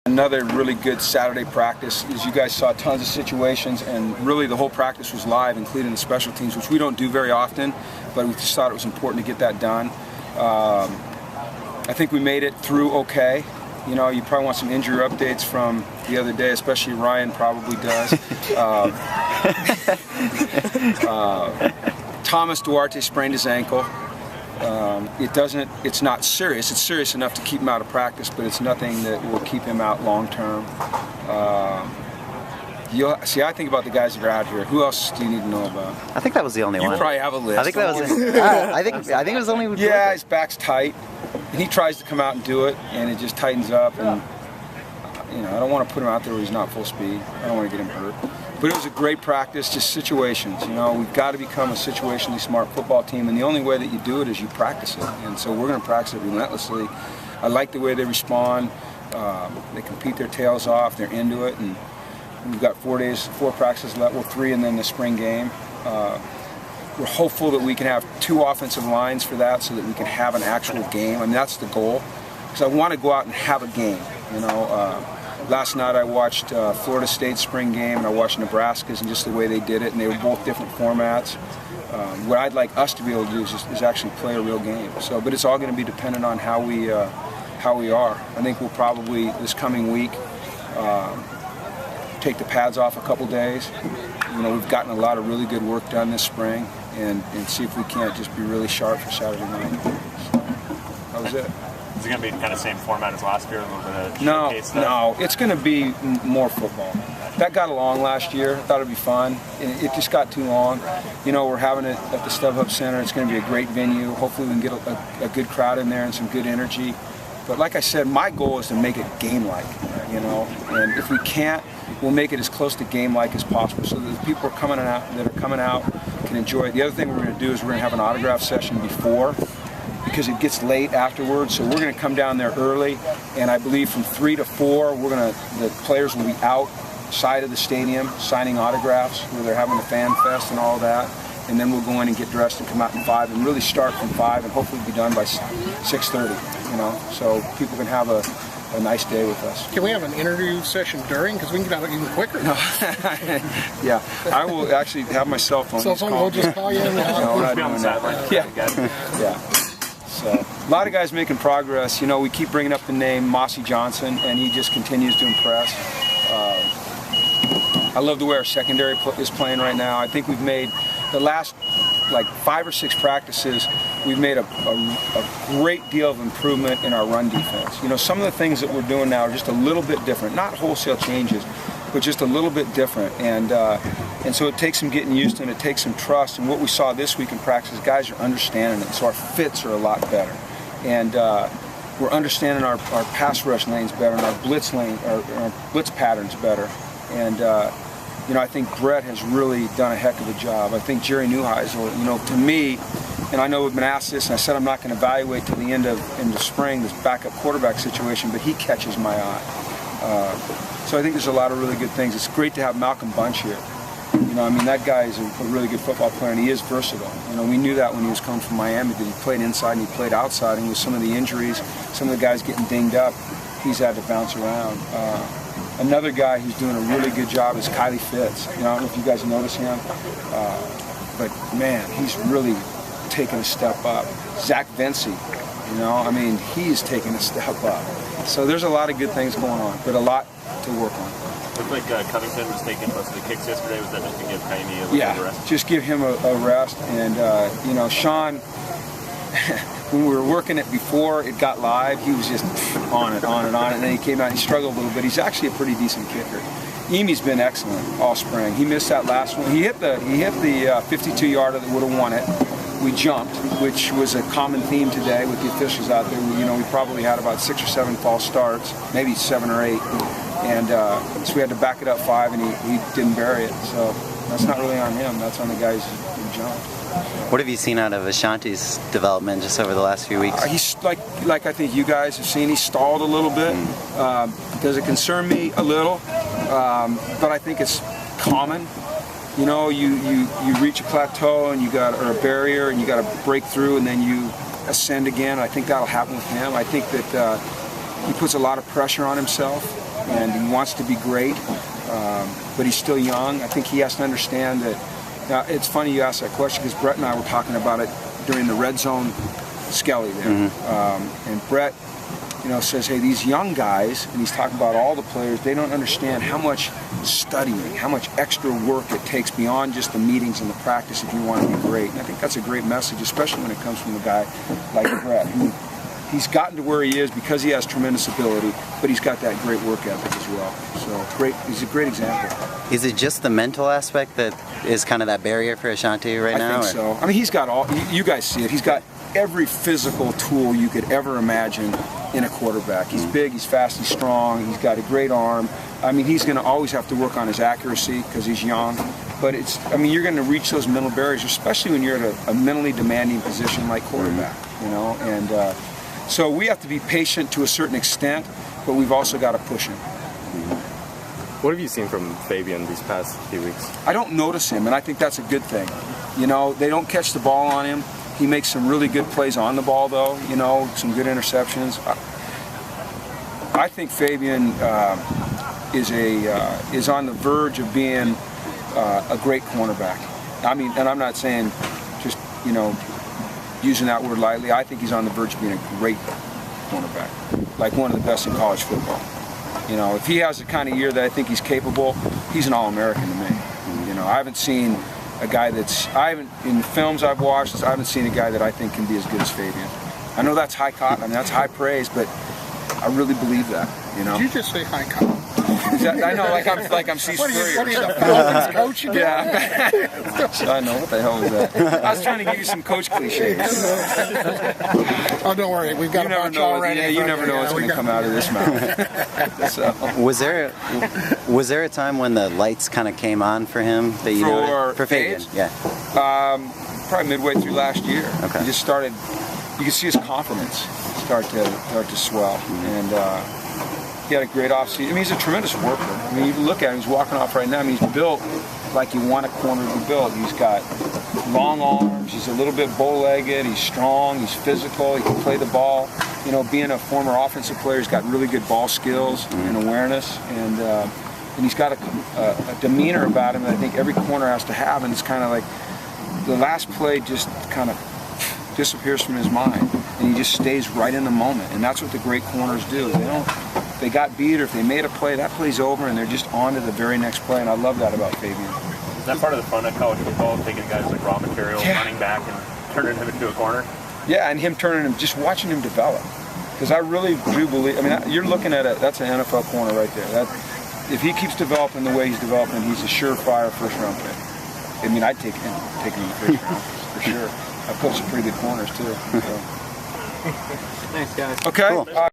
Another really good Saturday practice. As you guys saw, tons of situations, and really the whole practice was live, including the special teams, which we don't do very often, but we just thought it was important to get that done. I think we made it through okay. You know, you probably want some injury updates from the other day, especially Ryan probably does. Thomas Duarte sprained his ankle. It's not serious. It's serious enough to keep him out of practice, but it's nothing that will keep him out long term. See, I think about the guys that are out here. Who else do you need to know about? I think that was the only one. You probably have a list. I think that was it. I think it was only. Yeah, his back's tight, and he tries to come out and do it, and it just tightens up. And you know, I don't want to put him out there where he's not full speed. I don't want to get him hurt. But it was a great practice, just situations. You know, we've got to become a situationally smart football team, and the only way that you do it is you practice it. And so we're going to practice it relentlessly. I like the way they respond. They compete their tails off. They're into it, and we've got 4 practices left. Well, 3, and then the spring game. We're hopeful that we can have 2 offensive lines for that, so that we can have an actual game. I mean, that's the goal, because I want to go out and have a game. You know. Last night I watched Florida State's spring game, and I watched Nebraska's, and just the way they did it, and they were both different formats. What I'd like us to be able to do is actually play a real game. So, but it's all going to be dependent on how we are. I think we'll probably this coming week take the pads off a couple days. You know, we've gotten a lot of really good work done this spring, and see if we can't just be really sharp for Saturday night. So, that was it. Is it going to be kind of same format as last year, a little bit of showcase stuff? No, it's going to be more football. That got along last year. I thought it'd be fun. It just got too long. You know, we're having it at the StubHub Center. It's going to be a great venue. Hopefully we can get a good crowd in there and some good energy. But like I said, my goal is to make it game-like, you know. And if we can't, we'll make it as close to game-like as possible, so that the people that are coming out can enjoy it. The other thing we're going to do is we're going to have an autograph session before, because it gets late afterwards. So we're going to come down there early, and I believe from 3 to 4, the players will be outside of the stadium signing autographs, where they're having the fan fest and all that. And then we'll go in and get dressed and come out in 5, and really start from 5, and hopefully be done by 6:30. You know, so people can have a nice day with us. Can we have an interview session during? Because we can get out even quicker. No. Yeah, I will actually have my cell phone. We'll just call you in. No, we're not doing that. Yeah. So, a lot of guys making progress. You know, we keep bringing up the name Mossy Johnson, and he just continues to impress. I love the way our secondary is playing right now. I think we've made the last like 5 or 6 practices, we've made a great deal of improvement in our run defense. You know, some of the things that we're doing now are just a little bit different, not wholesale changes, but just a little bit different. And so it takes some getting used to, and it takes some trust. And what we saw this week in practice, guys are understanding it. So our fits are a lot better. And we're understanding our pass rush lanes better, and our blitz patterns better. And you know, I think Brett has really done a heck of a job. I think Jerry Neuheisel, you know, to me, and I know we've been asked this, and I said I'm not going to evaluate till the end of spring this backup quarterback situation, but he catches my eye. So I think there's a lot of really good things. It's great to have Malcolm Bunch here. You know, I mean, that guy is a really good football player, and he is versatile. You know, we knew that when he was coming from Miami, that he played inside and he played outside, and with some of the injuries, some of the guys getting dinged up, he's had to bounce around. Another guy who's doing a really good job is Kylie Fitz. You know, I don't know if you guys notice him, but man, he's really taken a step up. Zach Vinci, you know, I mean, he's taken a step up. So there's a lot of good things going on, but a lot to work on. Looked like Covington was taking most of the kicks yesterday. Was that just to give Kaimi a little bit of a rest? Just give him a rest. And, you know, Sean, when we were working it before it got live, he was just on it, and then he came out and he struggled a little bit. He's actually a pretty decent kicker. Emi's been excellent all spring. He missed that last one. He hit the 52-yarder that would have won it. We jumped, which was a common theme today with the officials out there. You know, we probably had about 6 or 7 false starts, maybe 7 or 8. And so we had to back it up 5, and he didn't bury it. So that's not really on him. That's on the guys who jumped. What have you seen out of Ashanti's development just over the last few weeks? He's like I think you guys have seen. He stalled a little bit. Does it concern me a little? But I think it's common. You know, you reach a plateau and or a barrier, and you got to break through, and then you ascend again. I think that'll happen with him. I think that he puts a lot of pressure on himself. and he wants to be great, but he's still young. I think he has to understand that. Now, it's funny you asked that question because Brett and I were talking about it during the red zone Skelly there, and Brett, says, hey, these young guys, and he's talking about all the players, they don't understand how much studying, how much extra work it takes beyond just the meetings and the practice if you want to be great. And I think that's a great message, especially when it comes from a guy like Brett, who he's gotten to where he is because he has tremendous ability, but he's got that great work ethic as well. So great, he's a great example. Is it just the mental aspect that is kind of that barrier for Ashanti right now? I think so. I mean, he's got all, you guys see it, he's got every physical tool you could ever imagine in a quarterback. He's big, he's fast, he's strong, he's got a great arm. I mean, he's going to always have to work on his accuracy because he's young. But you're going to reach those mental barriers, especially when you're at a mentally demanding position like quarterback, and so we have to be patient to a certain extent, but we've also got to push him. What have you seen from Fabian these past few weeks? I don't notice him, and I think that's a good thing. They don't catch the ball on him. He makes some really good plays on the ball, though, some good interceptions. I think Fabian is on the verge of being a great cornerback. I mean, and I'm not saying just, using that word lightly. I think he's on the verge of being a great cornerback, like one of the best in college football. If he has the kind of year that I think he's capable, he's an All-American to me. I haven't seen a guy in the films I've watched, I haven't seen a guy that I think can be as good as Fabian. I know that's that's high praise, but I really believe that, Did you just say high cotton? I know, like I'm C. Spurrier. What are you, the Falcons coach again? Yeah. So I know, what the hell was that? I was trying to give you some coach cliches. Oh, don't worry, we've got a bunch already. Yeah, you never know what's going to come out of this mouth. So. Was there a time when the lights kind of came on for him that you know for Fabian? Yeah. Probably midway through last year. Okay. He just started. You could see his confidence start to swell, and he had a great offseason. I mean, he's a tremendous worker. I mean, you look at him; he's walking off right now. I mean, he's built like you want a corner to be built. He's got long arms. He's a little bit bow-legged. He's strong. He's physical. He can play the ball. Being a former offensive player, he's got really good ball skills and awareness, and he's got a demeanor about him that I think every corner has to have. And it's kind of like the last play just kind of disappears from his mind, and he just stays right in the moment. And that's what the great corners do. They got beat, or if they made a play, that play's over, and they're just on to the very next play. And I love that about Fabian. Is that part of the fun of college football, taking guys like raw material, running back, and turning him into a corner? Yeah, and just watching him develop. Because I really do believe, you're looking at that's an NFL corner right there. If he keeps developing the way he's developing, he's a surefire first-round pick. I'd take him in the first round, for sure. I've coached some pretty good corners, too. So. Thanks, guys. Okay. Cool.